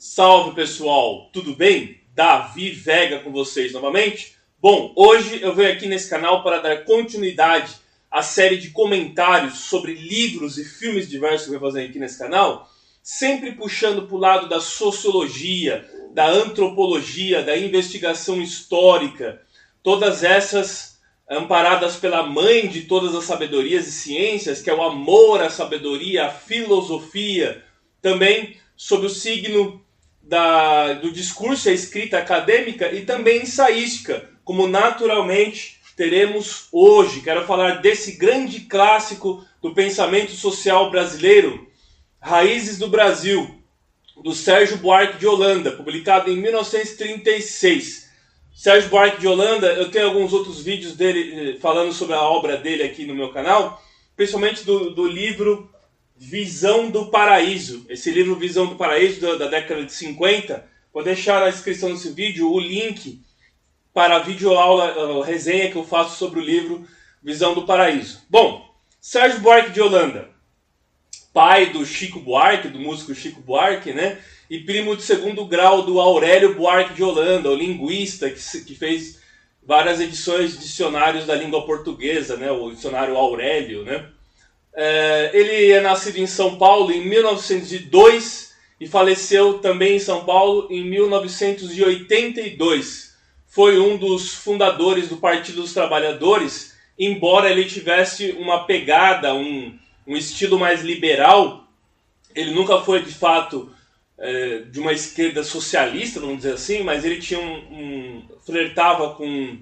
Salve pessoal, tudo bem? Davi Vega com vocês novamente. Bom, hoje eu venho aqui nesse canal para dar continuidade à série de comentários sobre livros e filmes diversos que eu vou fazer aqui nesse canal, sempre puxando para o lado da sociologia, da antropologia, da investigação histórica, todas essas amparadas pela mãe de todas as sabedorias e ciências, que é o amor à sabedoria, à filosofia, também sob o signo do discurso e a escrita acadêmica e também ensaística, como naturalmente teremos hoje. Quero falar desse grande clássico do pensamento social brasileiro, Raízes do Brasil, do Sérgio Buarque de Holanda, publicado em 1936. Sérgio Buarque de Holanda, eu tenho alguns outros vídeos dele falando sobre a obra dele aqui no meu canal, principalmente do livro Visão do Paraíso. Esse livro Visão do Paraíso da década de 50, vou deixar na descrição desse vídeo o link para a videoaula, a resenha que eu faço sobre o livro Visão do Paraíso. Bom, Sérgio Buarque de Holanda, pai do Chico Buarque, do músico Chico Buarque, né? E primo de segundo grau do Aurélio Buarque de Holanda, o linguista que fez várias edições de dicionários da língua portuguesa, né? O dicionário Aurélio, né? Ele é nascido em São Paulo em 1902 e faleceu também em São Paulo em 1982. Foi um dos fundadores do Partido dos Trabalhadores, embora ele tivesse uma pegada, um estilo mais liberal. Ele nunca foi de fato de uma esquerda socialista, vamos dizer assim, mas ele tinha flertava com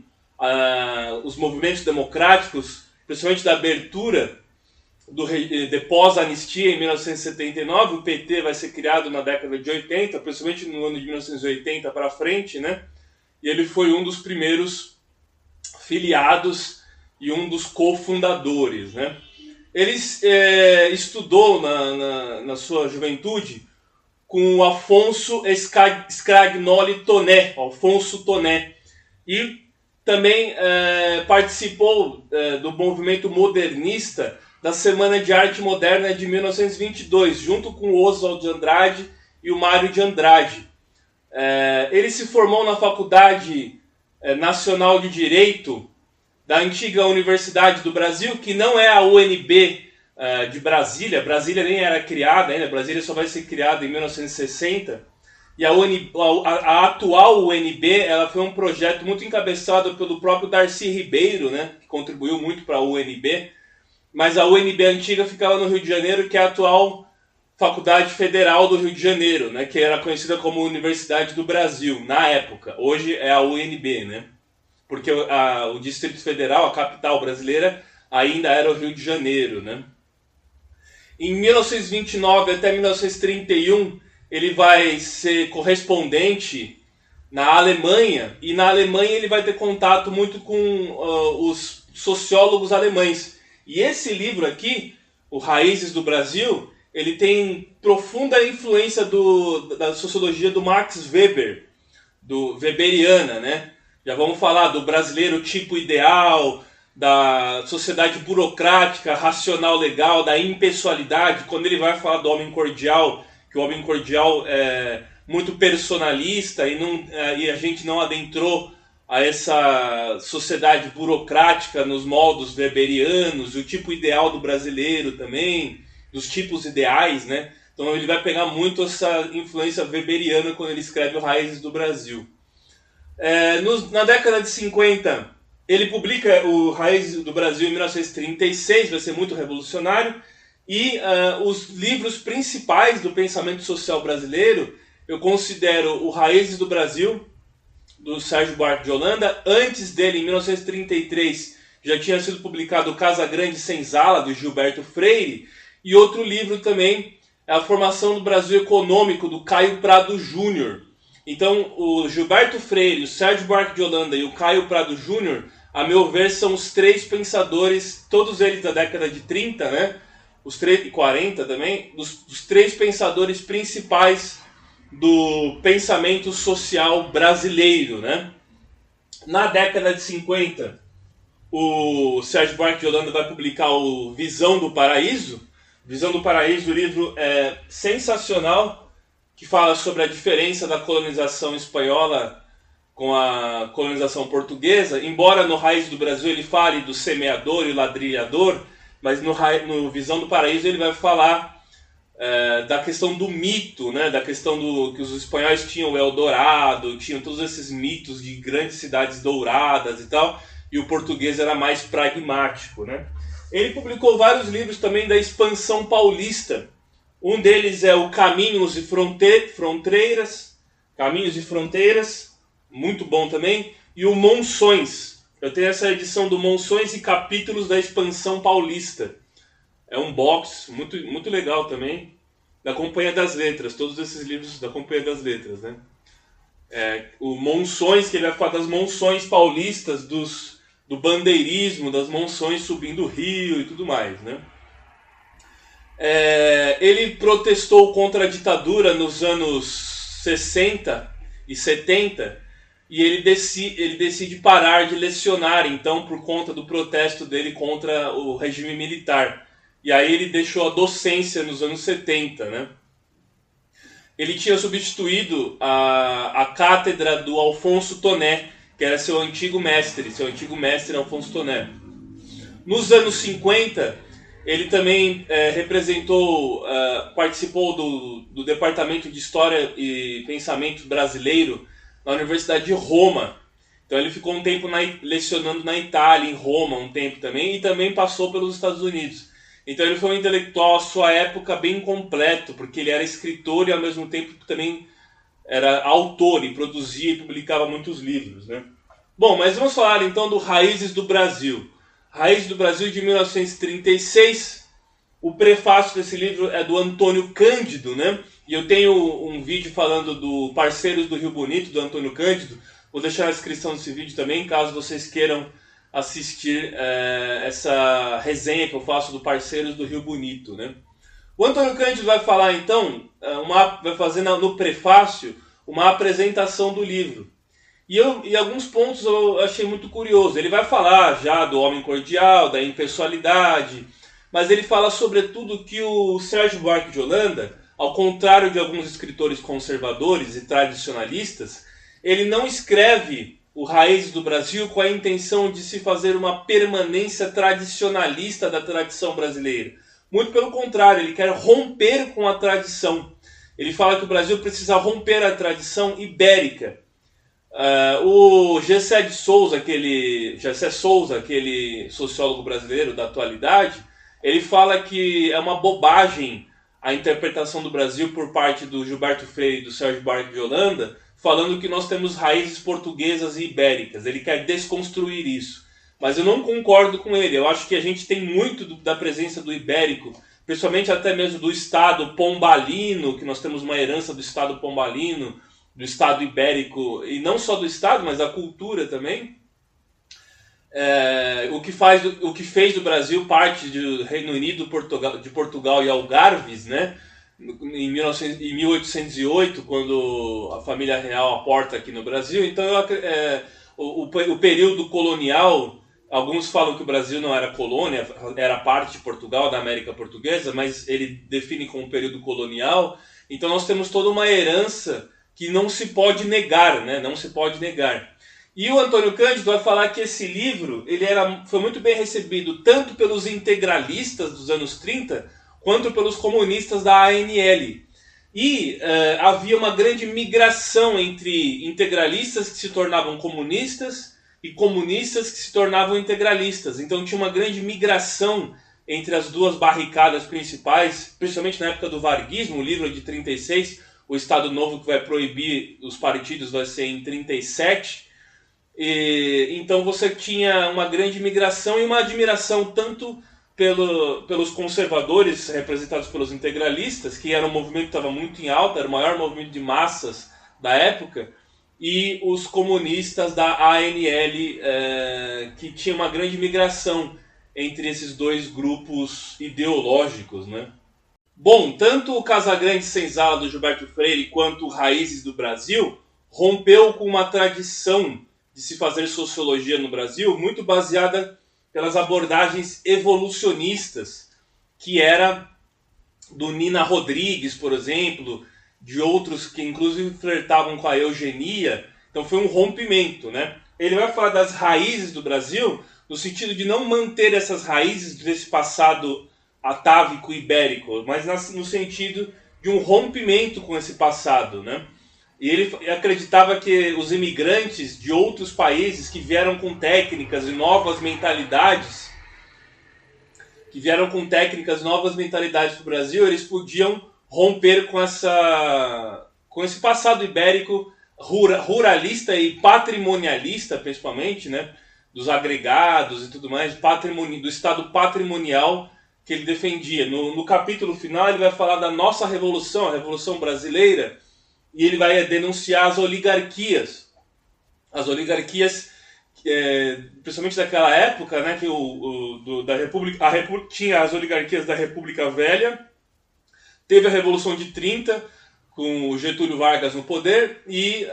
os movimentos democráticos, principalmente da abertura de pós-anistia em 1979. O PT vai ser criado na década de 80, principalmente no ano de 1980 para frente, né? E ele foi um dos primeiros filiados e um dos cofundadores, né? Ele estudou na sua juventude com o Afonso Scagnoli Toné, Alfonso Toné, e também participou do movimento modernista da Semana de Arte Moderna de 1922, junto com o Oswald de Andrade e o Mário de Andrade. Ele se formou na Faculdade Nacional de Direito da antiga Universidade do Brasil, que não é a UNB de Brasília. Brasília nem era criada ainda, Brasília só vai ser criada em 1960. E a atual UNB ela foi um projeto muito encabeçado pelo próprio Darcy Ribeiro, né, que contribuiu muito para a UNB. Mas a UNB antiga ficava no Rio de Janeiro, que é a atual Faculdade Federal do Rio de Janeiro, né, que era conhecida como Universidade do Brasil, na época. Hoje é a UNB, né? Porque o Distrito Federal, a capital brasileira, ainda era o Rio de Janeiro, né? Em 1929 até 1931, ele vai ser correspondente na Alemanha, e na Alemanha ele vai ter contato muito com os sociólogos alemães. E esse livro aqui, o Raízes do Brasil, ele tem profunda influência da sociologia do Max Weber, do weberiana, né? Já vamos falar do brasileiro tipo ideal, da sociedade burocrática, racional legal, da impessoalidade. Quando ele vai falar do homem cordial, que o homem cordial é muito personalista e a gente não adentrou a essa sociedade burocrática nos moldos weberianos, o tipo ideal do brasileiro também, dos tipos ideais, né? Então ele vai pegar muito essa influência weberiana quando ele escreve o Raízes do Brasil. Na década de 50, ele publica o Raízes do Brasil em 1936, vai ser muito revolucionário, e os livros principais do pensamento social brasileiro, eu considero o Raízes do Brasil, do Sérgio Buarque de Holanda. Antes dele, em 1933, já tinha sido publicado o Casa Grande Senzala, do Gilberto Freire, e outro livro também é A Formação do Brasil Econômico, do Caio Prado Júnior. Então, o Gilberto Freire, o Sérgio Buarque de Holanda e o Caio Prado Júnior, a meu ver, são os três pensadores, todos eles da década de 30, né? Os três, e 40 também, dos três pensadores principais do pensamento social brasileiro, né? Na década de 50, o Sérgio Buarque de Holanda vai publicar o Visão do Paraíso. Visão do Paraíso, o livro é sensacional, que fala sobre a diferença da colonização espanhola com a colonização portuguesa, embora no Raiz do Brasil ele fale do semeador e o ladrilhador, mas no Visão do Paraíso ele vai falar da questão do mito, né? Da questão que os espanhóis tinham o Eldorado, tinham todos esses mitos de grandes cidades douradas e tal, e o português era mais pragmático, né? Ele publicou vários livros também da expansão paulista. Um deles é o Caminhos e Fronteiras, muito bom também, e o Monções. Eu tenho essa edição do Monções e Capítulos da Expansão Paulista. É um box muito, muito legal também, da Companhia das Letras, todos esses livros da Companhia das Letras, né? O Monções, que ele vai falar das monções paulistas, do bandeirismo, das monções subindo o rio e tudo mais, né? Ele protestou contra a ditadura nos anos 60 e 70 e ele decide parar de lecionar, então, por conta do protesto dele contra o regime militar. E aí ele deixou a docência nos anos 70, né? Ele tinha substituído a cátedra do Alfonso Toné, que era seu antigo mestre Alfonso Toné. Nos anos 50, ele também participou do Departamento de História e Pensamento Brasileiro na Universidade de Roma. Então ele ficou um tempo lecionando na Itália, em Roma, um tempo também, e também passou pelos Estados Unidos. Então ele foi um intelectual à sua época bem completo, porque ele era escritor e ao mesmo tempo também era autor e produzia e publicava muitos livros, né? Bom, mas vamos falar então do Raízes do Brasil. Raízes do Brasil de 1936. O prefácio desse livro é do Antônio Cândido, né? E eu tenho um vídeo falando do Parceiros do Rio Bonito, do Antônio Cândido. Vou deixar na descrição desse vídeo também, caso vocês queiram assistir essa resenha que eu faço do Parceiros do Rio Bonito, né? O Antônio Cândido vai falar então, vai fazer no prefácio uma apresentação do livro. E alguns pontos eu achei muito curioso. Ele vai falar já do homem cordial, da impessoalidade, mas ele fala sobretudo que o Sérgio Buarque de Holanda, ao contrário de alguns escritores conservadores e tradicionalistas, ele não escreve o Raízes do Brasil com a intenção de se fazer uma permanência tradicionalista da tradição brasileira. Muito pelo contrário, ele quer romper com a tradição. Ele fala que o Brasil precisa romper a tradição ibérica. O Gessé Souza, aquele sociólogo brasileiro da atualidade, ele fala que é uma bobagem a interpretação do Brasil por parte do Gilberto Freire e do Sérgio Buarque de Holanda, falando que nós temos raízes portuguesas e ibéricas. Ele quer desconstruir isso. Mas eu não concordo com ele. Eu acho que a gente tem muito da presença do ibérico, principalmente até mesmo do Estado pombalino, que nós temos uma herança do Estado pombalino, do Estado ibérico, e não só do Estado, mas da cultura também. O que fez do Brasil parte do Reino Unido, de Portugal e Algarves, né? Em 1808, quando a família real aporta aqui no Brasil. Então o período colonial, alguns falam que o Brasil não era colônia, era parte de Portugal, da América Portuguesa, mas ele define como período colonial. Então nós temos toda uma herança que não se pode negar, né? Não se pode negar. E o Antônio Cândido vai falar que esse livro foi muito bem recebido tanto pelos integralistas dos anos 30, quanto pelos comunistas da ANL. E havia uma grande migração entre integralistas que se tornavam comunistas e comunistas que se tornavam integralistas. Então tinha uma grande migração entre as duas barricadas principais, principalmente na época do varguismo. O livro é de 36, o Estado Novo que vai proibir os partidos vai ser em 37. Então você tinha uma grande migração e uma admiração tanto pelos conservadores representados pelos integralistas, que era um movimento que estava muito em alta, era o maior movimento de massas da época, e os comunistas da ANL, que tinha uma grande migração entre esses dois grupos ideológicos, né? Bom, tanto o Casagrande Senzala do Gilberto Freire quanto o Raízes do Brasil rompeu com uma tradição de se fazer sociologia no Brasil muito baseada pelas abordagens evolucionistas, que era do Nina Rodrigues, por exemplo, de outros que inclusive flertavam com a eugenia. Então foi um rompimento, né? Ele vai falar das raízes do Brasil, no sentido de não manter essas raízes desse passado atávico ibérico, mas no sentido de um rompimento com esse passado, né? E ele acreditava que os imigrantes de outros países que vieram com técnicas e novas mentalidades, para o Brasil, eles podiam romper com esse passado ibérico ruralista e patrimonialista, principalmente, né? Dos agregados e tudo mais, do Estado patrimonial que ele defendia. No capítulo final ele vai falar da nossa revolução, a Revolução Brasileira, e ele vai denunciar as oligarquias. As oligarquias, principalmente daquela época, né, que da República, tinha as oligarquias da República Velha, teve a Revolução de 30, com o Getúlio Vargas no poder, e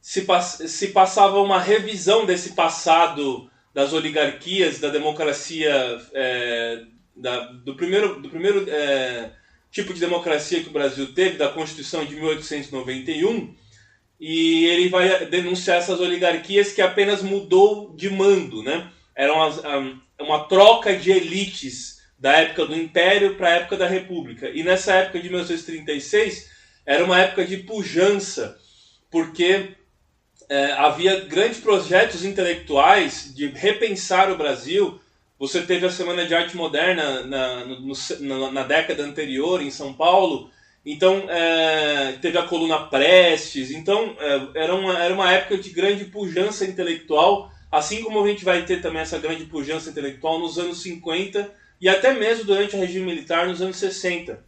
se passava uma revisão desse passado das oligarquias, da democracia, do primeiro tipo de democracia que o Brasil teve, da Constituição de 1891, e ele vai denunciar essas oligarquias que apenas mudou de mando, né? Era uma troca de elites da época do Império para a época da República. E nessa época de 1936 era uma época de pujança, porque havia grandes projetos intelectuais de repensar o Brasil. Você teve a Semana de Arte Moderna na década anterior em São Paulo, então teve a Coluna Prestes, então era uma época de grande pujança intelectual, assim como a gente vai ter também essa grande pujança intelectual nos anos 50 e até mesmo durante o regime militar nos anos 60,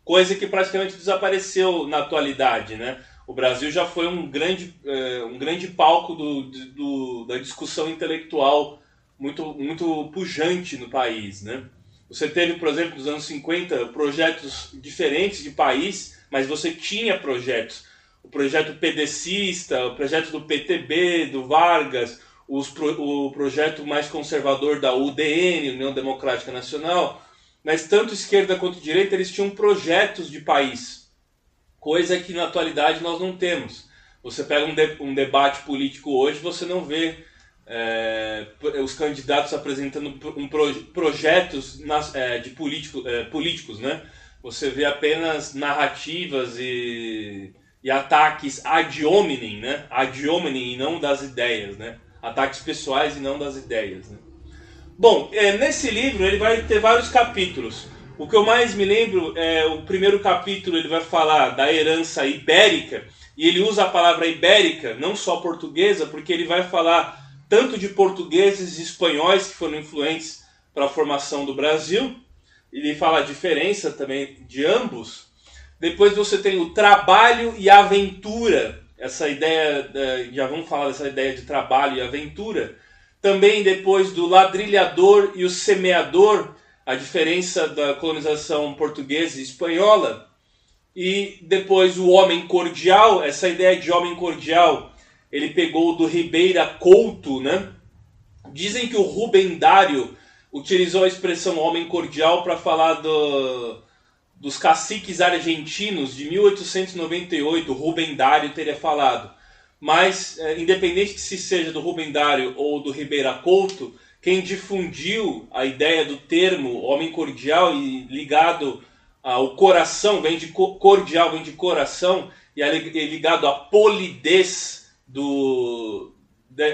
coisa que praticamente desapareceu na atualidade, né? O Brasil já foi um grande palco da discussão intelectual muito pujante no país, né? Você teve, por exemplo, nos anos 50, projetos diferentes de país, mas você tinha projetos. O projeto pedecista, o projeto do PTB, do Vargas, o projeto mais conservador da UDN, União Democrática Nacional. Mas tanto esquerda quanto direita, eles tinham projetos de país, coisa que na atualidade nós não temos. Você pega um debate político hoje, você não vê os candidatos apresentando projetos de políticos, né? Você vê apenas narrativas e ataques ad hominem, né? Ad hominem e não das ideias, né? Ataques pessoais e não das ideias, né? Bom, nesse livro ele vai ter vários capítulos. O que eu mais me lembro é o primeiro capítulo. Ele vai falar da herança ibérica, e ele usa a palavra ibérica, não só portuguesa, porque ele vai falar tanto de portugueses e espanhóis que foram influentes para a formação do Brasil. Ele fala a diferença também de ambos. Depois você tem o trabalho e a aventura. Essa ideia, já vamos falar dessa ideia de trabalho e aventura. Também depois do ladrilhador e o semeador, a diferença da colonização portuguesa e espanhola. E depois o homem cordial, essa ideia de homem cordial, ele pegou do Ribeira Couto, né? Dizem que o Rubem Dário utilizou a expressão homem cordial para falar dos caciques argentinos de 1898, o Rubem Dário teria falado. Mas, independente que se seja do Rubem Dário ou do Ribeira Couto, quem difundiu a ideia do termo homem cordial e ligado ao coração, vem de cordial, vem de coração, e é ligado à polidez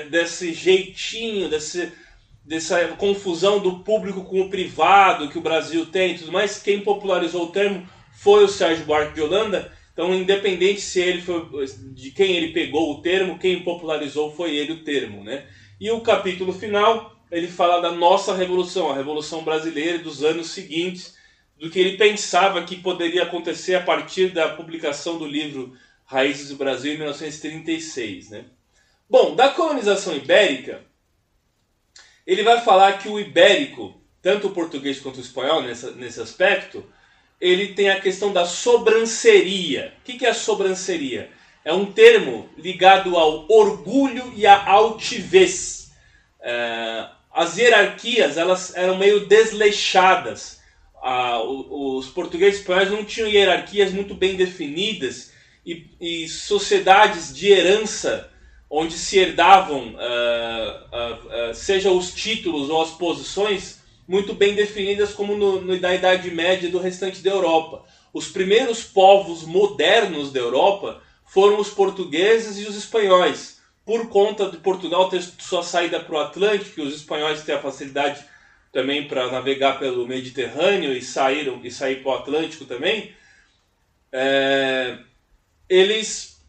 desse jeitinho, dessa confusão do público com o privado que o Brasil tem e tudo mais. Quem popularizou o termo foi o Sérgio Buarque de Holanda. Então, independente se ele foi, de quem ele pegou o termo, quem popularizou foi ele o termo, né? E o capítulo final, ele fala da nossa revolução, a Revolução Brasileira dos anos seguintes, do que ele pensava que poderia acontecer a partir da publicação do livro Raízes do Brasil, em 1936, né? Bom, da colonização ibérica, ele vai falar que o ibérico, tanto o português quanto o espanhol nesse aspecto, ele tem a questão da sobranceria. O que é a sobranceria? É um termo ligado ao orgulho e à altivez. As hierarquias, elas eram meio desleixadas. os portugueses e espanhóis não tinham hierarquias muito bem definidas e sociedades de herança onde se herdavam seja os títulos ou as posições muito bem definidas como na Idade Média do restante da Europa. Os primeiros povos modernos da Europa foram os portugueses e os espanhóis. Por conta de Portugal ter sua saída para o Atlântico, e os espanhóis têm a facilidade também para navegar pelo Mediterrâneo e sair para o Atlântico também, eles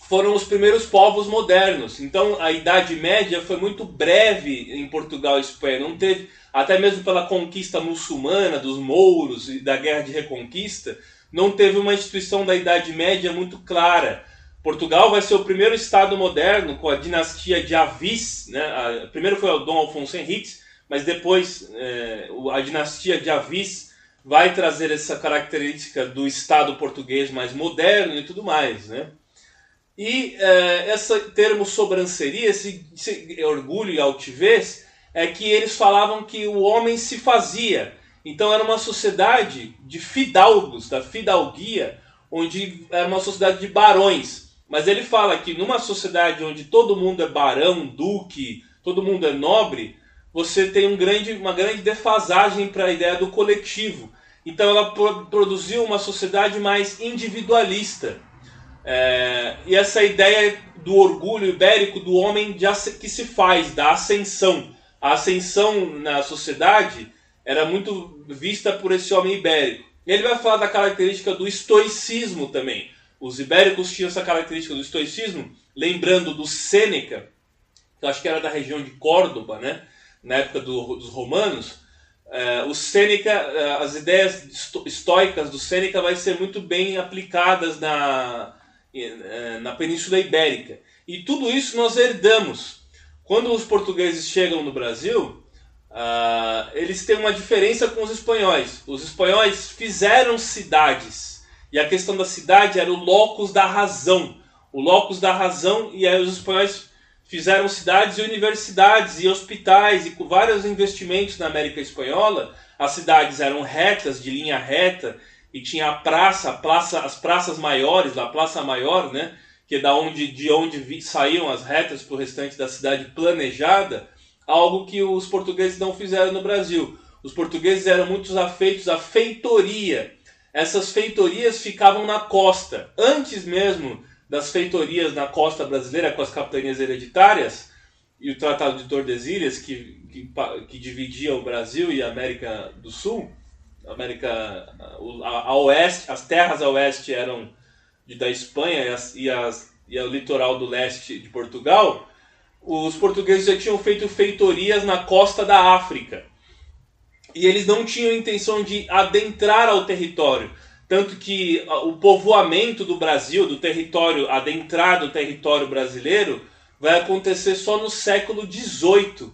foram os primeiros povos modernos. Então a Idade Média foi muito breve em Portugal e Espanha. Não teve, até mesmo pela conquista muçulmana, dos mouros e da Guerra de Reconquista, não teve uma instituição da Idade Média muito clara. Portugal vai ser o primeiro estado moderno com a dinastia de Avis, né? Primeiro foi o Dom Afonso Henriques, mas depois a dinastia de Avis vai trazer essa característica do estado português mais moderno e tudo mais, né? E esse termo sobranceria, esse orgulho e altivez, é que eles falavam que o homem se fazia. Então era uma sociedade de fidalgos, da fidalguia, onde era uma sociedade de barões. Mas ele fala que numa sociedade onde todo mundo é barão, duque, todo mundo é nobre, você tem uma grande defasagem para a ideia do coletivo. Então ela produziu uma sociedade mais individualista. E essa ideia do orgulho ibérico do homem que se faz, da ascensão. A ascensão na sociedade era muito vista por esse homem ibérico. E ele vai falar da característica do estoicismo também. Os ibéricos tinham essa característica do estoicismo, lembrando do Sêneca, que eu acho que era da região de Córdoba, né? Na época dos romanos. O Sêneca, as ideias estoicas do Sêneca vai ser muito bem aplicadas na Península Ibérica. E tudo isso nós herdamos. Quando os portugueses chegam no Brasil, eles têm uma diferença com os espanhóis. Os espanhóis fizeram cidades. E a questão da cidade era o locus da razão. O locus da razão, e aí os espanhóis fizeram cidades e universidades e hospitais e com vários investimentos na América Espanhola. As cidades eram retas, de linha reta, e tinha as praças maiores, a Praça Maior, né, que é de onde saíam as retas para o restante da cidade planejada, algo que os portugueses não fizeram no Brasil. Os portugueses eram muito afeitos à feitoria. Essas feitorias ficavam na costa. Antes mesmo das feitorias na costa brasileira com as capitanias hereditárias e o Tratado de Tordesilhas, que dividia o Brasil e a América do Sul, a oeste, as terras a oeste eram da Espanha e o litoral do leste de Portugal. Os portugueses já tinham feito feitorias na costa da África. E eles não tinham intenção de adentrar ao território. Tanto que o povoamento do Brasil, do território, adentrar do território brasileiro, vai acontecer só no século XVIII.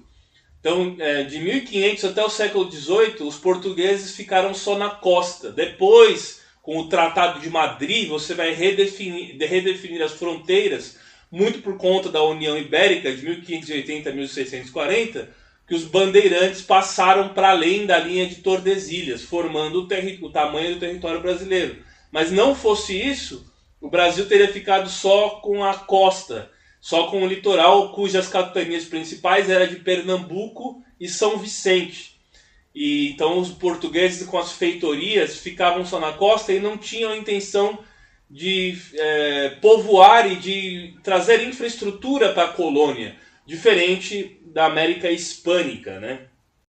Então, de 1500 até o século XVIII, os portugueses ficaram só na costa. Depois, com o Tratado de Madrid, você vai redefinir as fronteiras, muito por conta da União Ibérica, de 1580 a 1640, que os bandeirantes passaram para além da linha de Tordesilhas, formando o tamanho do território brasileiro. Mas não fosse isso, o Brasil teria ficado só com a costa, só com o litoral, cujas capitanias principais eram de Pernambuco e São Vicente. E então os portugueses com as feitorias ficavam só na costa e não tinham a intenção de povoar e de trazer infraestrutura para a colônia, diferente da América Hispânica, né?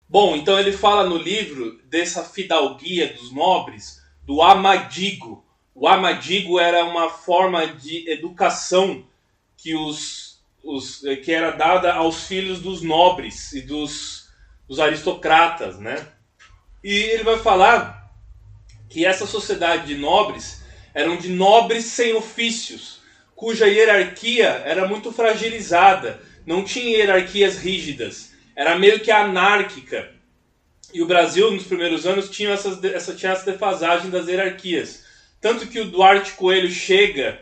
Bom, então ele fala no livro dessa fidalguia dos nobres, do amadigo. O amadigo era uma forma de educação que era dada aos filhos dos nobres e dos aristocratas, né? E ele vai falar que essa sociedade de nobres eram de nobres sem ofícios, cuja hierarquia era muito fragilizada, não tinha hierarquias rígidas, era meio que anárquica. E o Brasil, nos primeiros anos, tinha essa defasagem das hierarquias. Tanto que o Duarte Coelho chega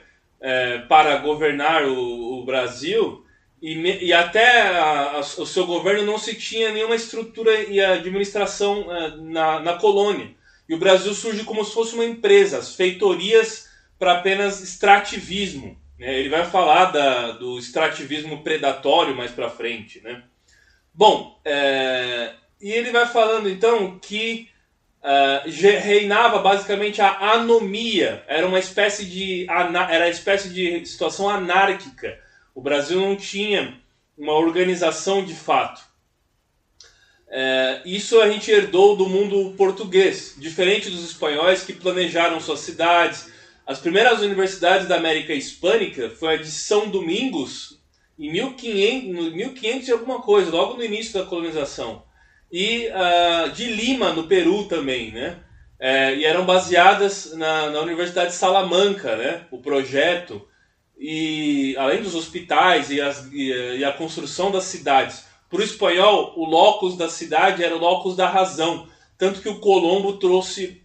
para governar o Brasil e até o seu governo não se tinha nenhuma estrutura e administração na colônia. E o Brasil surge como se fosse uma empresa, as feitorias para apenas extrativismo. Né? Ele vai falar do extrativismo predatório mais para frente. Né? Bom, e ele vai falando então que reinava basicamente a anomia, era uma espécie de situação anárquica. O Brasil não tinha uma organização de fato. Isso a gente herdou do mundo português, diferente dos espanhóis que planejaram suas cidades. As primeiras universidades da América Hispânica foi a de São Domingos, em 1500 e alguma coisa, logo no início da colonização. E de Lima, no Peru também, né? E eram baseadas na Universidade de Salamanca, né? O projeto, e além dos hospitais e a construção das cidades. Para o espanhol, o locus da cidade era o locus da razão. Tanto que o Colombo trouxe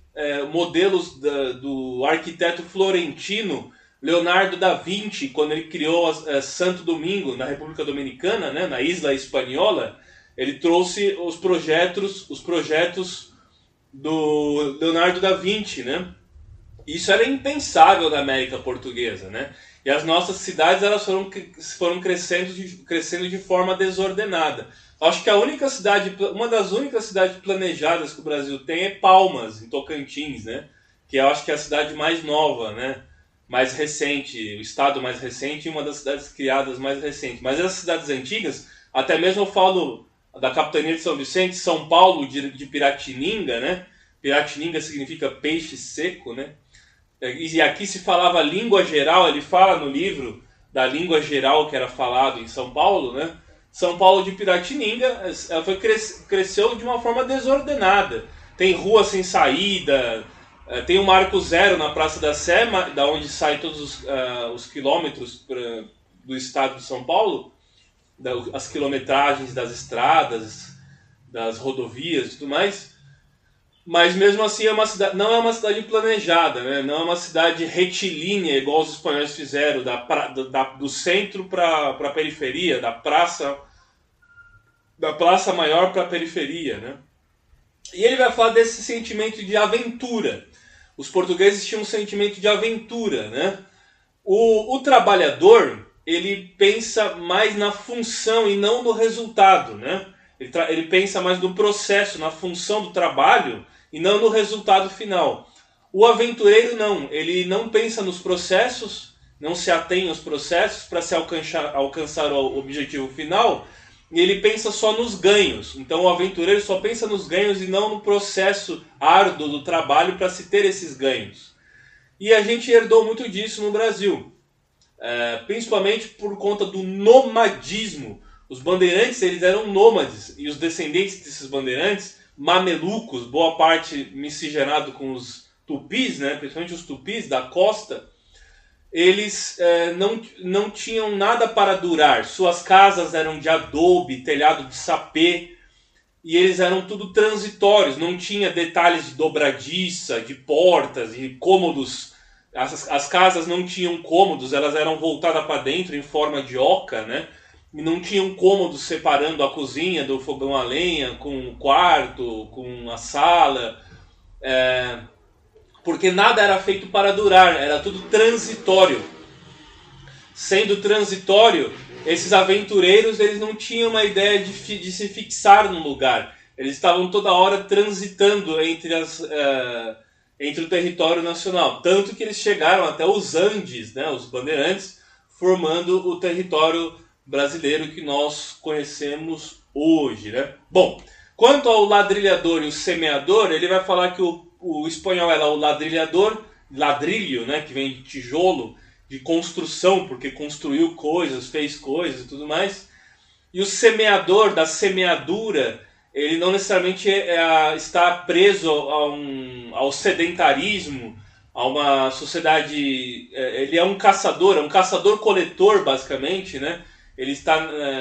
modelos do arquiteto florentino Leonardo da Vinci, quando ele criou Santo Domingo, na República Dominicana, né, na Isla Espanhola. Ele trouxe os projetos do Leonardo da Vinci, né? Isso era impensável na América Portuguesa, né? E as nossas cidades elas foram crescendo de forma desordenada. Acho que uma das únicas cidades planejadas que o Brasil tem é Palmas, em Tocantins, né? Que eu acho que é a cidade mais nova, né? Mais recente, o estado mais recente e uma das cidades criadas mais recentes. Mas as cidades antigas, até mesmo eu falo da capitania de São Vicente, São Paulo de Piratininga, né? Piratininga significa peixe seco, né? E aqui se falava língua geral, ele fala no livro da língua geral que era falado em São Paulo, né? São Paulo de Piratininga, ela cresceu de uma forma desordenada. Tem rua sem saída, tem o Marco Zero na Praça da Sé, da onde saem todos os quilômetros do estado de São Paulo, as quilometragens das estradas, das rodovias e tudo mais. Mas mesmo assim não é uma cidade planejada, né? Não é uma cidade retilínea, igual os espanhóis fizeram, do centro para a periferia, da praça maior para a periferia, né? E ele vai falar desse sentimento de aventura. Os portugueses tinham um sentimento de aventura, né? O trabalhador, ele pensa mais na função e não no resultado, né? Ele pensa mais no processo, na função do trabalho e não no resultado final. O aventureiro não, ele não pensa nos processos, não se atém aos processos para se alcançar o objetivo final, e ele pensa só nos ganhos. Então o aventureiro só pensa nos ganhos e não no processo árduo do trabalho para se ter esses ganhos. E a gente herdou muito disso no Brasil, principalmente por conta do nomadismo. Os bandeirantes, eles eram nômades, e os descendentes desses bandeirantes, mamelucos, boa parte miscigenado com os tupis, né, principalmente os tupis da costa, eles não tinham nada para durar. Suas casas eram de adobe, telhado de sapê, e eles eram tudo transitórios, não tinha detalhes de dobradiça, de portas, de cômodos. As casas não tinham cômodos, elas eram voltadas para dentro em forma de oca, né? E não tinham cômodos separando a cozinha do fogão a lenha, com o quarto, com a sala, porque nada era feito para durar, era tudo transitório. Sendo transitório, esses aventureiros eles não tinham uma ideia de se fixar num lugar. Eles estavam toda hora transitando entre o território nacional. Tanto que eles chegaram até os Andes, né, os bandeirantes, formando o território brasileiro que nós conhecemos hoje, né? Bom, quanto ao ladrilhador e o semeador, ele vai falar que o espanhol era o ladrilhador, ladrilho, né, que vem de tijolo, de construção, porque construiu coisas, fez coisas e tudo mais. E o semeador, da semeadura, ele não necessariamente está preso ao sedentarismo, a uma sociedade. Ele é um caçador-coletor, basicamente, né? Ele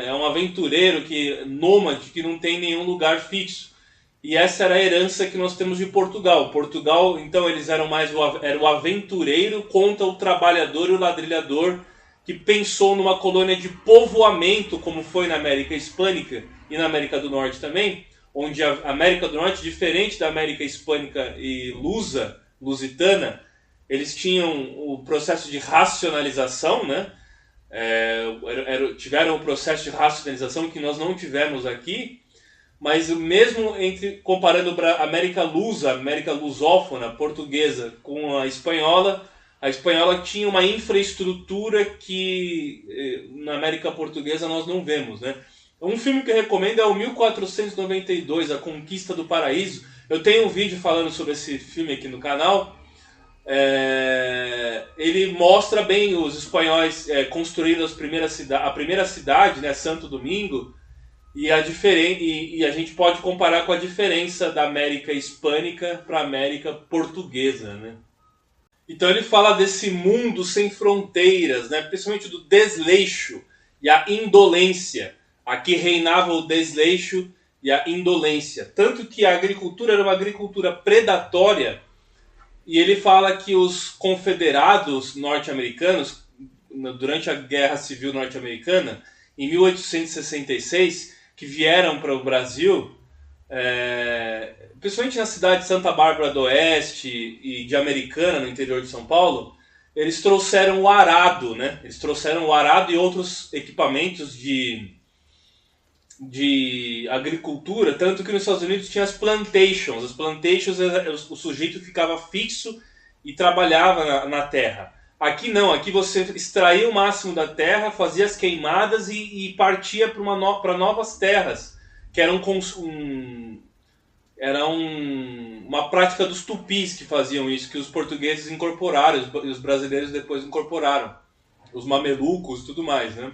é um aventureiro, nômade, que não tem nenhum lugar fixo. E essa era a herança que nós temos de Portugal. Portugal, então, eles eram mais o aventureiro contra o trabalhador e o ladrilhador, que pensou numa colônia de povoamento, como foi na América Hispânica e na América do Norte também, onde a América do Norte, diferente da América Hispânica e lusitana, eles tinham o processo de racionalização, né? Tiveram o processo de racionalização que nós não tivemos aqui, mas mesmo comparando a América Lusa, a América lusófona, portuguesa, com a espanhola tinha uma infraestrutura que na América Portuguesa nós não vemos, né? Um filme que eu recomendo é o 1492, A Conquista do Paraíso. Eu tenho um vídeo falando sobre esse filme aqui no canal. Ele mostra bem os espanhóis construindo a primeira cidade, né, Santo Domingo, e a gente pode comparar com a diferença da América Hispânica para a América Portuguesa, né? Então ele fala desse mundo sem fronteiras, né, principalmente do desleixo e a indolência. Aqui reinava o desleixo e a indolência. Tanto que a agricultura era uma agricultura predatória. E ele fala que os confederados norte-americanos, durante a Guerra Civil Norte-Americana, em 1866, que vieram para o Brasil, principalmente na cidade de Santa Bárbara do Oeste e de Americana, no interior de São Paulo, eles trouxeram o arado, né? Eles trouxeram o arado e outros equipamentos de agricultura, tanto que nos Estados Unidos tinha as plantations. As plantations, o sujeito ficava fixo e trabalhava na terra. Aqui não, aqui você extraía o máximo da terra, fazia as queimadas e partia para novas terras, que eram uma prática dos tupis que faziam isso, que os portugueses incorporaram e os brasileiros depois incorporaram, os mamelucos e tudo mais, né?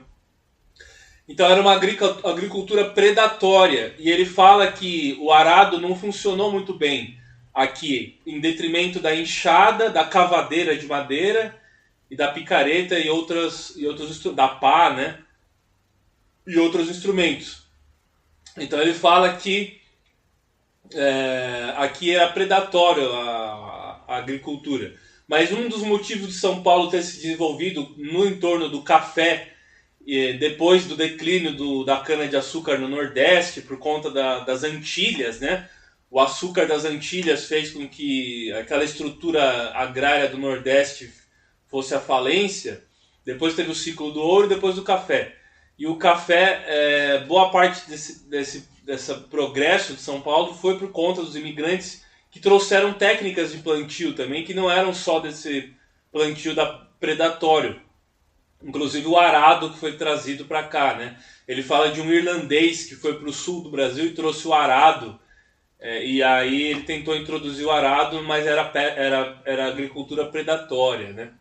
Então era uma agricultura predatória, e ele fala que o arado não funcionou muito bem aqui, em detrimento da enxada, da cavadeira de madeira e da picareta e outros da pá, né? E outros instrumentos. Então ele fala que aqui era predatório a agricultura. Mas um dos motivos de São Paulo ter se desenvolvido no entorno do café, depois do declínio da cana-de-açúcar no Nordeste, por conta das Antilhas, né? O açúcar das Antilhas fez com que aquela estrutura agrária do Nordeste fosse à falência. Depois teve o ciclo do ouro e depois do café. E o café, boa parte desse progresso de São Paulo foi por conta dos imigrantes que trouxeram técnicas de plantio também, que não eram só desse plantio predatório. Inclusive o arado que foi trazido para cá, né? Ele fala de um irlandês que foi para o sul do Brasil e trouxe o arado. E aí ele tentou introduzir o arado, mas era agricultura predatória, né?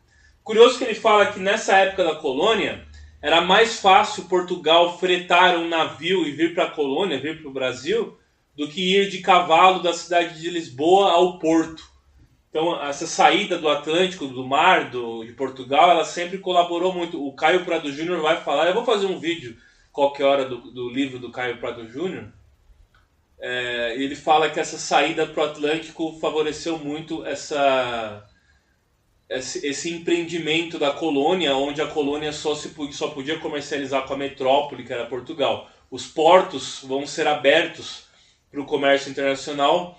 Curioso que ele fala que nessa época da colônia era mais fácil Portugal fretar um navio e vir para a colônia, vir para o Brasil, do que ir de cavalo da cidade de Lisboa ao porto. Então, essa saída do Atlântico, do mar, de Portugal, ela sempre colaborou muito. O Caio Prado Júnior vai falar, eu vou fazer um vídeo qualquer hora do livro do Caio Prado Júnior. Ele fala que essa saída para o Atlântico favoreceu muito esse empreendimento da colônia, onde a colônia só podia comercializar com a metrópole, que era Portugal. Os portos vão ser abertos para o comércio internacional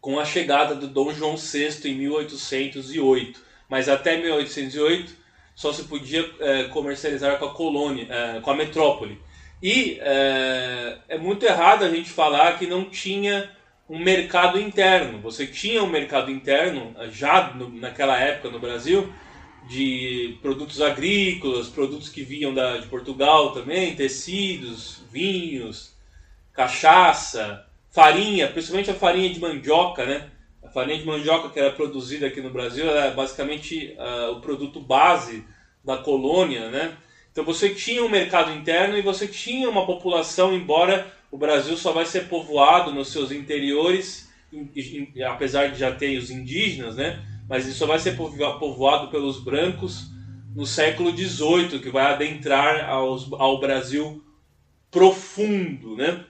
com a chegada do Dom João VI em 1808. Mas até 1808 só se podia comercializar com a colônia, com a metrópole. E é muito errado a gente falar que não tinha um mercado interno. Você tinha um mercado interno já naquela época no Brasil, de produtos agrícolas, produtos que vinham de Portugal também, tecidos, vinhos, cachaça, farinha, principalmente a farinha de mandioca, né? A farinha de mandioca que era produzida aqui no Brasil era basicamente o produto base da colônia, né? Então você tinha um mercado interno e você tinha uma população, embora o Brasil só vai ser povoado nos seus interiores, apesar de já ter os indígenas, né? Mas ele só vai ser povoado pelos brancos no século XVIII, que vai adentrar ao Brasil profundo, né?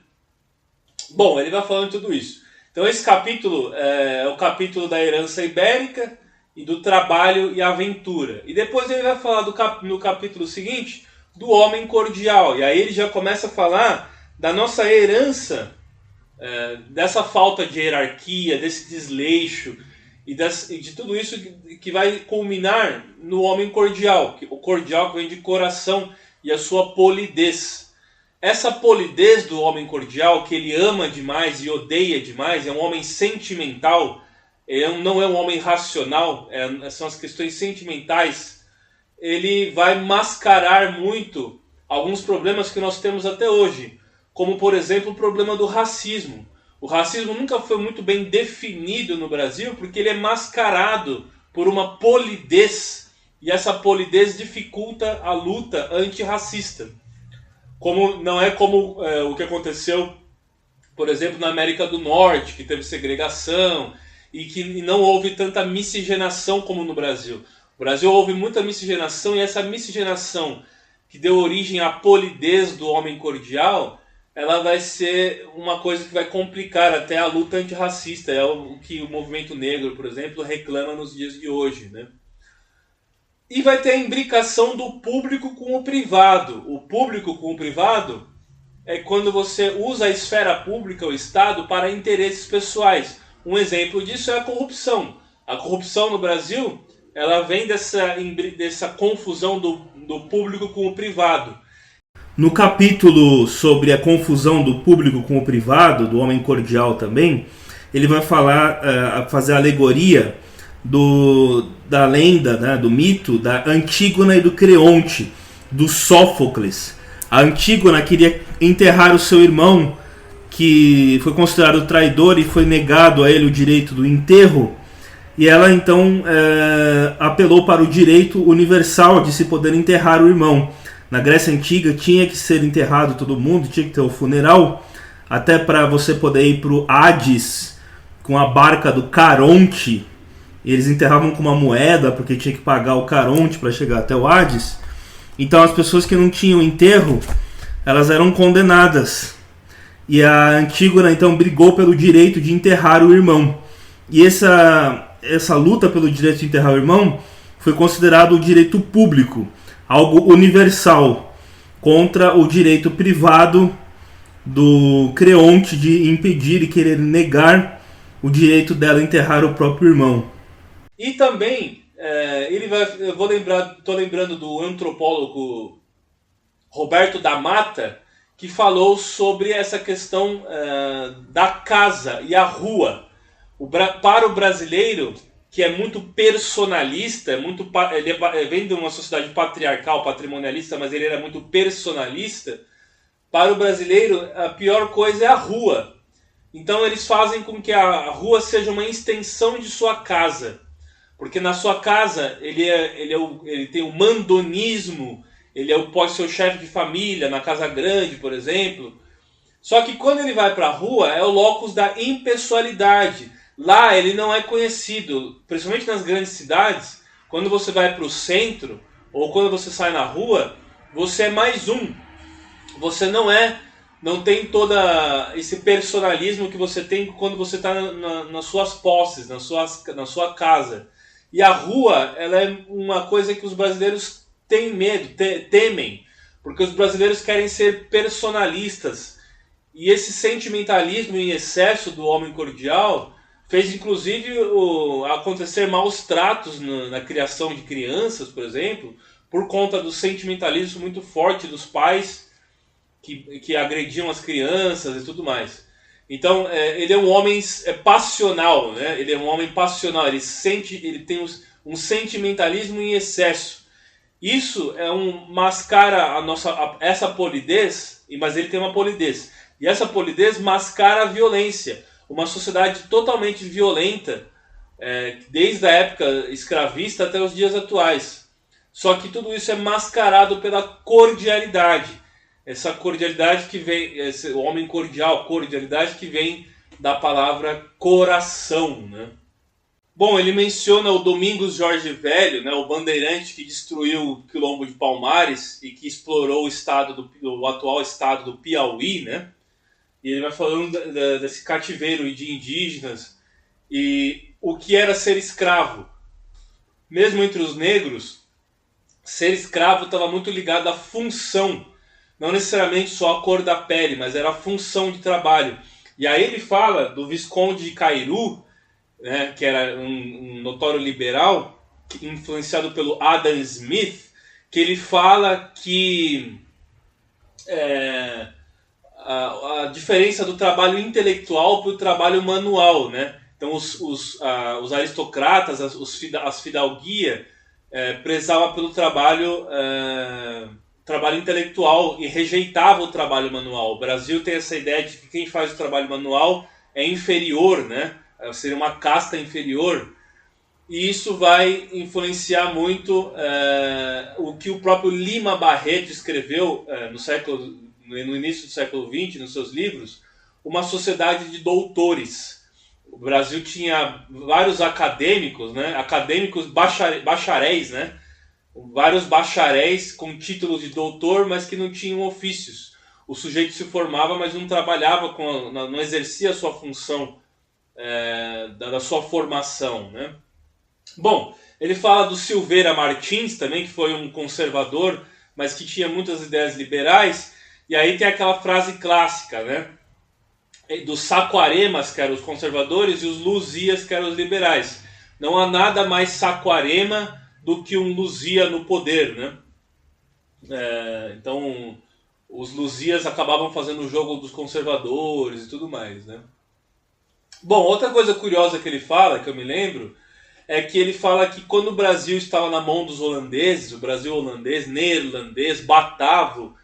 Bom, ele vai falando tudo isso. Então esse capítulo é o capítulo da herança ibérica, e do trabalho e aventura. E depois ele vai falar no capítulo seguinte do homem cordial. E aí ele já começa a falar da nossa herança, dessa falta de hierarquia, desse desleixo e de tudo isso que vai culminar no homem cordial. O cordial que vem de coração e a sua polidez. Essa polidez do homem cordial, que ele ama demais e odeia demais, é um homem sentimental, não é um homem racional, são as questões sentimentais. Ele vai mascarar muito alguns problemas que nós temos até hoje, como, por exemplo, o problema do racismo. O racismo nunca foi muito bem definido no Brasil porque ele é mascarado por uma polidez, e essa polidez dificulta a luta antirracista. Não é como o que aconteceu, por exemplo, na América do Norte, que teve segregação e que não houve tanta miscigenação como no Brasil. No Brasil houve muita miscigenação, e essa miscigenação que deu origem à polidez do homem cordial, ela vai ser uma coisa que vai complicar até a luta antirracista. É o que o movimento negro, por exemplo, reclama nos dias de hoje, né? E vai ter a imbricação do público com o privado. O público com o privado é quando você usa a esfera pública, o Estado, para interesses pessoais. Um exemplo disso é a corrupção. A corrupção no Brasil, ela vem dessa confusão do público com o privado. No capítulo sobre a confusão do público com o privado, do homem cordial também, ele vai fazer a alegoria da lenda, né, do mito da Antígona e do Creonte, do Sófocles. A Antígona queria enterrar o seu irmão, que foi considerado traidor e foi negado a ele o direito do enterro, e ela então apelou para o direito universal de se poder enterrar o irmão. Na Grécia Antiga tinha que ser enterrado todo mundo, tinha que ter o funeral, até para você poder ir para o Hades com a barca do Caronte. Eles enterravam com uma moeda, porque tinha que pagar o Caronte para chegar até o Hades. Então as pessoas que não tinham enterro, elas eram condenadas. E a Antígona então brigou pelo direito de enterrar o irmão. E essa luta pelo direito de enterrar o irmão foi considerado o direito público, algo universal, contra o direito privado do Creonte de impedir e querer negar o direito dela enterrar o próprio irmão. E também, estou lembrando do antropólogo Roberto da Mata, que falou sobre essa questão da casa e a rua. Para o brasileiro, que é muito personalista, ele vem de uma sociedade patriarcal, patrimonialista, mas ele era muito personalista. Para o brasileiro, a pior coisa é a rua. Então eles fazem com que a rua seja uma extensão de sua casa. Porque na sua casa ele tem o mandonismo, pode ser o chefe de família, na casa grande, por exemplo. Só que quando ele vai para a rua, é o locus da impessoalidade. Lá ele não é conhecido, principalmente nas grandes cidades. Quando você vai para o centro, ou quando você sai na rua, você é mais um. Você não tem todo esse personalismo que você tem quando você está nas suas posses, na sua casa. E a rua, ela é uma coisa que os brasileiros têm medo, temem, porque os brasileiros querem ser personalistas. E esse sentimentalismo em excesso do homem cordial fez inclusive acontecer maus tratos na criação de crianças, por exemplo, por conta do sentimentalismo muito forte dos pais que agrediam as crianças e tudo mais. Então, ele é um homem passional, né? Ele é um homem passional, ele tem um sentimentalismo em excesso. Isso mascara essa polidez, mas ele tem uma polidez. E essa polidez mascara a violência. Uma sociedade totalmente violenta, desde a época escravista até os dias atuais. Só que tudo isso é mascarado pela cordialidade. Essa cordialidade que vem, esse homem cordial, cordialidade que vem da palavra coração, né? Bom, ele menciona o Domingos Jorge Velho, né, o bandeirante que destruiu o quilombo de Palmares e que explorou o atual estado do Piauí, né? E ele vai falando desse cativeiro de indígenas e o que era ser escravo. mesmo entre os negros, ser escravo estava muito ligado à função, não necessariamente só a cor da pele, mas era a função de trabalho. E aí ele fala do Visconde de Cairu, né, que era um notório liberal, influenciado pelo Adam Smith, que ele fala que a diferença do trabalho intelectual para o trabalho manual, né? Então os aristocratas, as fidalguia, prezavam pelo trabalho intelectual e rejeitavam o trabalho manual. O Brasil tem essa ideia de que quem faz o trabalho manual é inferior, né? Seria uma casta inferior. E isso vai influenciar muito o que o próprio Lima Barreto escreveu no início do século XX, nos seus livros, Uma Sociedade de Doutores. O Brasil tinha vários acadêmicos, né? Acadêmicos bacharéis, né? Vários bacharéis com títulos de doutor, mas que não tinham ofícios. O sujeito se formava, mas não trabalhava, não exercia a sua função da sua formação, né? Bom, ele fala do Silveira Martins também, que foi um conservador, mas que tinha muitas ideias liberais. E aí tem aquela frase clássica, né? Dos Saquaremas, que eram os conservadores, e os Luzias, que eram os liberais. Não há nada mais Saquarema do que um Luzia no poder, né? Então, os Luzias acabavam fazendo o jogo dos conservadores e tudo mais, né? Bom, outra coisa curiosa que ele fala, que eu me lembro, é que ele fala que quando o Brasil estava na mão dos holandeses, o Brasil holandês, neerlandês, batavo,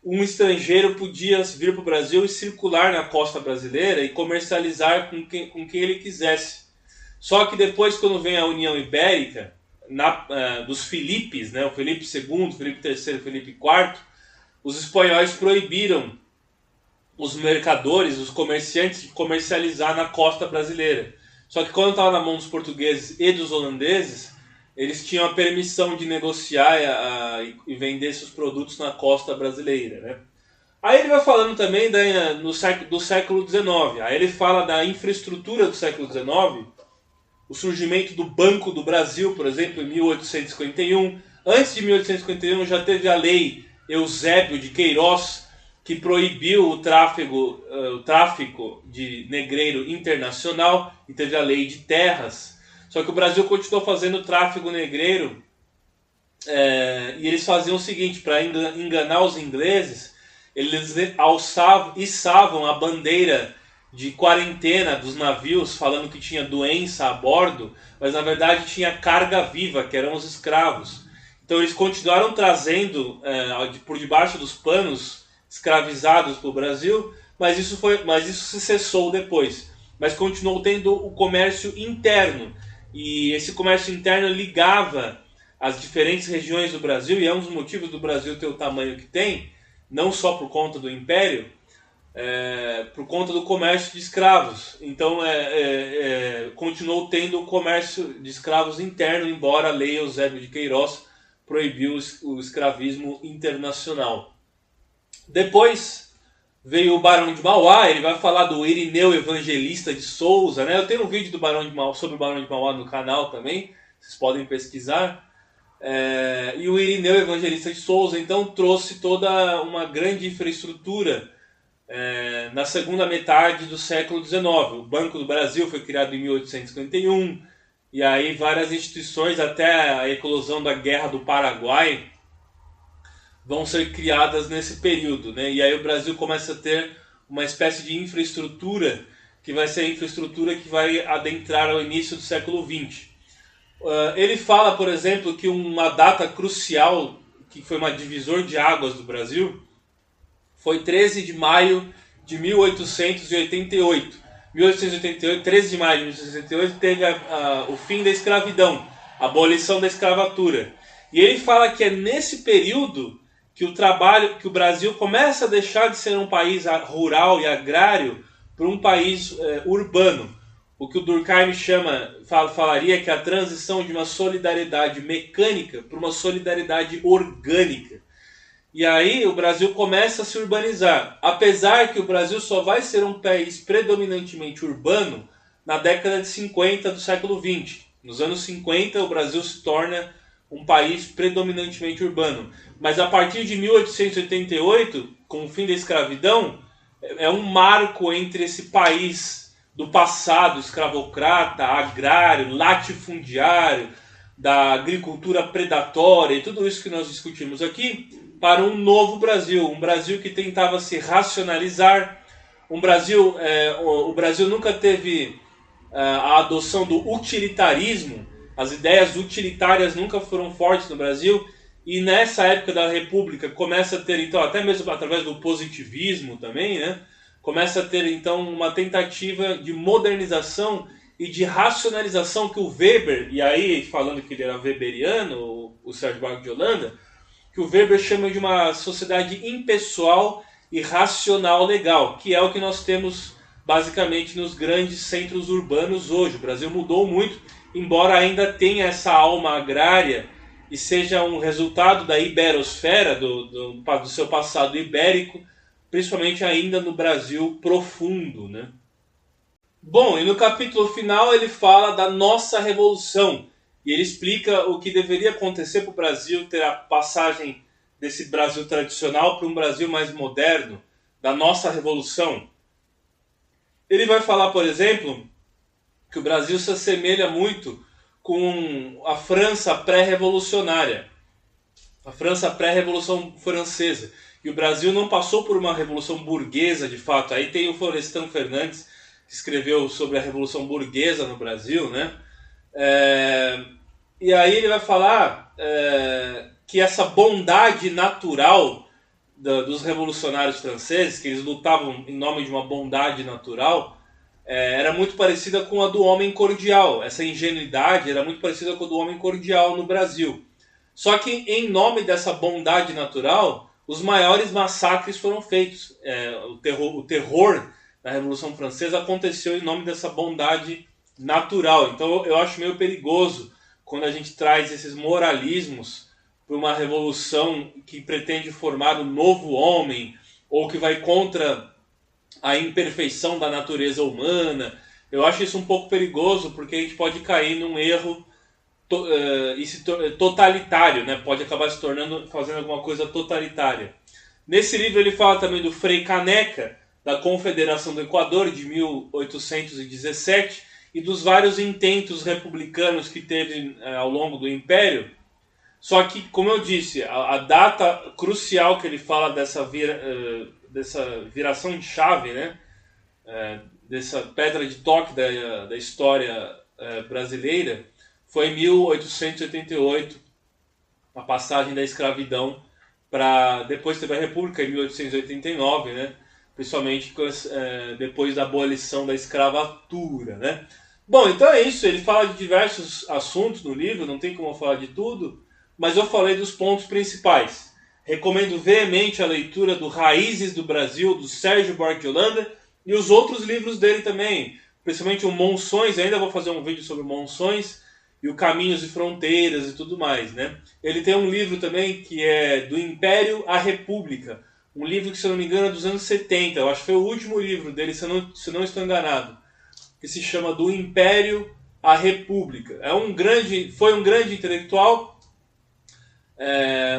um estrangeiro podia vir para o Brasil e circular na costa brasileira e comercializar com quem ele quisesse. Só que depois, quando vem a União Ibérica, dos Filipes, né, o Felipe II, Felipe III, Felipe IV, os espanhóis proibiram os mercadores, os comerciantes, de comercializar na costa brasileira. Só que quando estava na mão dos portugueses e dos holandeses, eles tinham a permissão de negociar e vender seus produtos na costa brasileira, né? Aí ele vai falando também do século XIX. Aí ele fala da infraestrutura do século XIX, o surgimento do Banco do Brasil, por exemplo, em 1851. Antes de 1851 já teve a lei Eusébio de Queiroz, que proibiu o tráfico de negreiro internacional, e teve a lei de terras. Só que o Brasil continuou fazendo tráfico negreiro, e eles faziam o seguinte: para enganar os ingleses, eles içavam a bandeira de quarentena dos navios, falando que tinha doença a bordo, mas na verdade tinha carga viva, que eram os escravos. Então eles continuaram trazendo por debaixo dos panos escravizados para o Brasil, mas isso se cessou depois. Mas continuou tendo o comércio interno, e esse comércio interno ligava as diferentes regiões do Brasil, e é um dos motivos do Brasil ter o tamanho que tem, não só por conta do Império, por conta do comércio de escravos. Então continuou tendo o comércio de escravos interno, embora a lei Eusébio de Queiroz proibiu o escravismo internacional. Depois veio o Barão de Mauá. Ele vai falar do Irineu Evangelista de Souza, né? Eu tenho um vídeo sobre o Barão de Mauá no canal também, vocês podem pesquisar. E o Irineu Evangelista de Souza então trouxe toda uma grande infraestrutura na segunda metade do século XIX. O Banco do Brasil foi criado em 1851, e aí várias instituições, até a eclosão da Guerra do Paraguai, vão ser criadas nesse período, né? E aí o Brasil começa a ter uma espécie de infraestrutura, que vai ser a infraestrutura que vai adentrar ao início do século XX. Ele fala, por exemplo, que uma data crucial, que foi uma divisor de águas do Brasil, foi 13 de maio de 1888. 13 de maio de 1888 teve o fim da escravidão, a abolição da escravatura. E ele fala que é nesse período que o Brasil começa a deixar de ser um país rural e agrário para um país urbano. O que o Durkheim falaria que é a transição de uma solidariedade mecânica para uma solidariedade orgânica. E aí o Brasil começa a se urbanizar, apesar que o Brasil só vai ser um país predominantemente urbano na década de 50 do século XX. Nos anos 50, o Brasil se torna um país predominantemente urbano. Mas a partir de 1888, com o fim da escravidão, é um marco entre esse país do passado escravocrata, agrário, latifundiário, da agricultura predatória e tudo isso que nós discutimos aqui, para um novo Brasil. Um Brasil que tentava se racionalizar. O Brasil nunca teve a adoção do utilitarismo. As ideias utilitárias nunca foram fortes no Brasil. E nessa época da República começa a ter, então, até mesmo através do positivismo também, né? Começa a ter, então, uma tentativa de modernização e de racionalização que o Weber, e aí falando que ele era weberiano, o Sérgio Buarque de Holanda, que o Weber chama de uma sociedade impessoal e racional legal, que é o que nós temos basicamente nos grandes centros urbanos hoje. O Brasil mudou muito, embora ainda tenha essa alma agrária e seja um resultado da iberosfera, do seu passado ibérico, principalmente ainda no Brasil profundo, né? Bom, e no capítulo final ele fala da nossa revolução, e ele explica o que deveria acontecer para o Brasil ter a passagem desse Brasil tradicional para um Brasil mais moderno, da nossa revolução. Ele vai falar, por exemplo, que o Brasil se assemelha muito com a França pré-revolucionária, a França pré-revolução francesa. E o Brasil não passou por uma revolução burguesa, de fato. Aí tem o Florestan Fernandes, que escreveu sobre a revolução burguesa no Brasil, né? E aí ele vai falar que essa bondade natural dos revolucionários franceses, que eles lutavam em nome de uma bondade natural, era muito parecida com a do homem cordial. Essa ingenuidade era muito parecida com a do homem cordial no Brasil. Só que em nome dessa bondade natural, os maiores massacres foram feitos. O terror da Revolução Francesa aconteceu em nome dessa bondade natural. Então eu acho meio perigoso quando a gente traz esses moralismos para uma revolução que pretende formar um novo homem, ou que vai contra a imperfeição da natureza humana. Eu acho isso um pouco perigoso, porque a gente pode cair num erro totalitário, né? Pode acabar se tornando, fazendo alguma coisa totalitária. Nesse livro ele fala também do Frei Caneca, da Confederação do Equador, de 1817, e dos vários intentos republicanos que teve ao longo do Império. Só que, como eu disse, a data crucial que ele fala dessa viração de chave, né? Dessa pedra de toque da história brasileira, foi em 1888, a passagem da escravidão para... Depois teve a República em 1889, né? Principalmente depois da abolição da escravatura, né? Bom, então é isso. Ele fala de diversos assuntos no livro, não tem como eu falar de tudo, mas eu falei dos pontos principais. Recomendo veemente a leitura do Raízes do Brasil, do Sérgio Buarque de Holanda, e os outros livros dele também, principalmente o Monções. Ainda vou fazer um vídeo sobre Monções, e o Caminhos e Fronteiras e tudo mais, né? Ele tem um livro também que é Do Império à República, um livro que, se eu não me engano, é dos anos 70, eu acho que foi o último livro dele, se não estou enganado, que se chama Do Império à República. Foi um grande intelectual,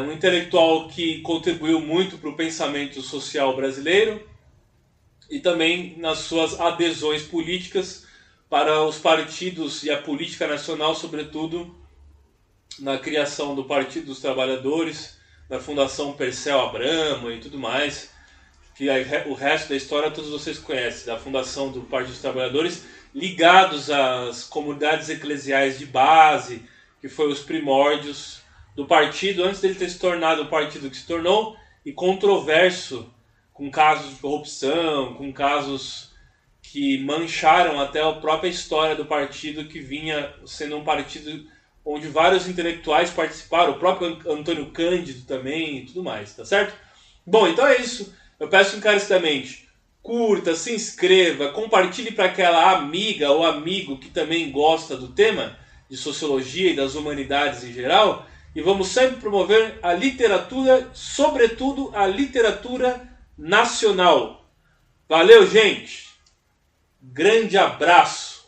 um intelectual que contribuiu muito para o pensamento social brasileiro e também nas suas adesões políticas para os partidos e a política nacional, sobretudo na criação do Partido dos Trabalhadores, da Fundação Perseu Abramo e tudo mais, que o resto da história todos vocês conhecem, da fundação do Partido dos Trabalhadores, ligados às comunidades eclesiais de base, que foi os primórdios do partido, antes dele ter se tornado o partido que se tornou, e controverso, com casos de corrupção, com casos que mancharam até a própria história do partido, que vinha sendo um partido onde vários intelectuais participaram, o próprio Antônio Cândido também e tudo mais, tá certo? Bom, então é isso. Eu peço encarecidamente, curta, se inscreva, compartilhe para aquela amiga ou amigo que também gosta do tema de sociologia e das humanidades em geral, e vamos sempre promover a literatura, sobretudo a literatura nacional. Valeu, gente! Grande abraço!